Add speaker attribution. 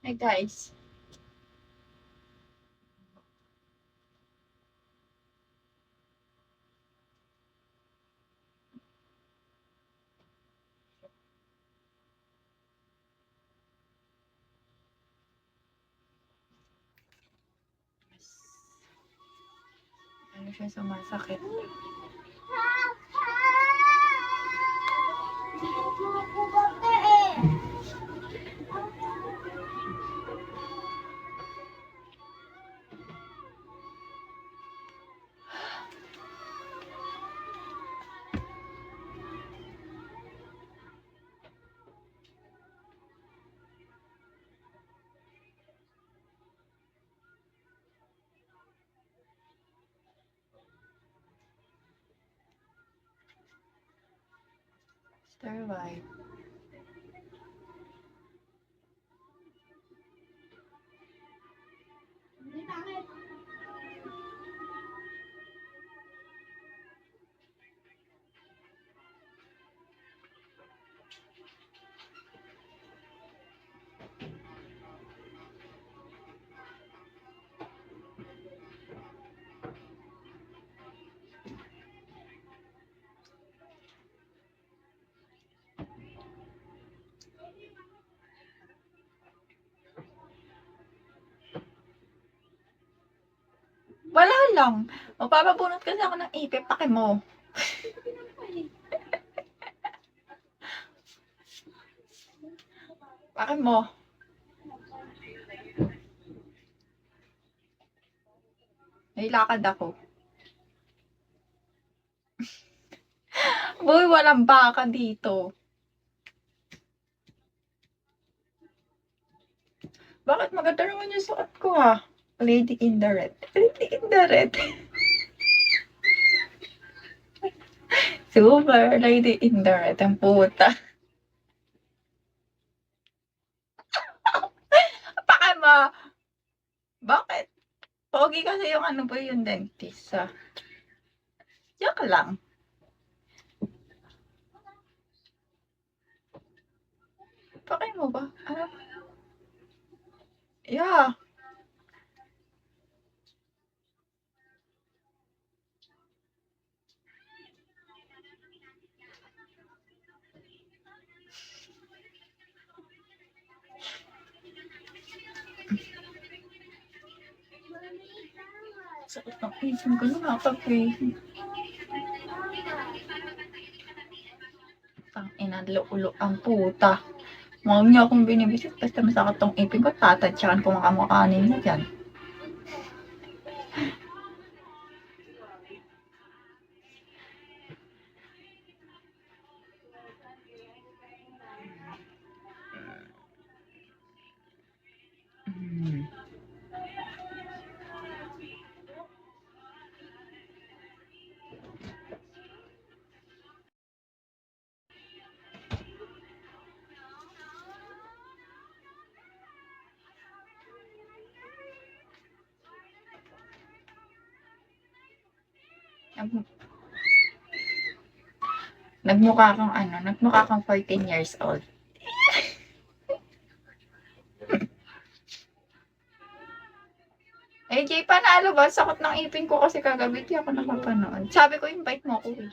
Speaker 1: Hi guys. Ano siya sumasakit? Steroid. Wala lang. Magpapabunot kasi ako ng ipip. Pake mo. Pake mo. May lakad ako. Boy, walang baka dito. Bakit maganda naman yung suot ko ha? Lady in the red. Lady in the red. Super lady in the red. Ang puta. Pake mo. Bakit? Pogi kasi yung ano ba yung dentist ha? Joke lang. Pake mo ba? Ano? Yeah. Sakit ng isip ko na kapag Tangina, ulo ang puta. Huwag niyo akong binibisit basta masakit tong ipin ko, tatansyakan ko mga kamukhanin niya dyan. Nagmukha kang ano, nagmukha kang 14 years old. Eh, Jay, panalo ba? Sakot ng ipin ko kasi kagabi, di ako nakapanood. Sabi ko, invite mo ako eh.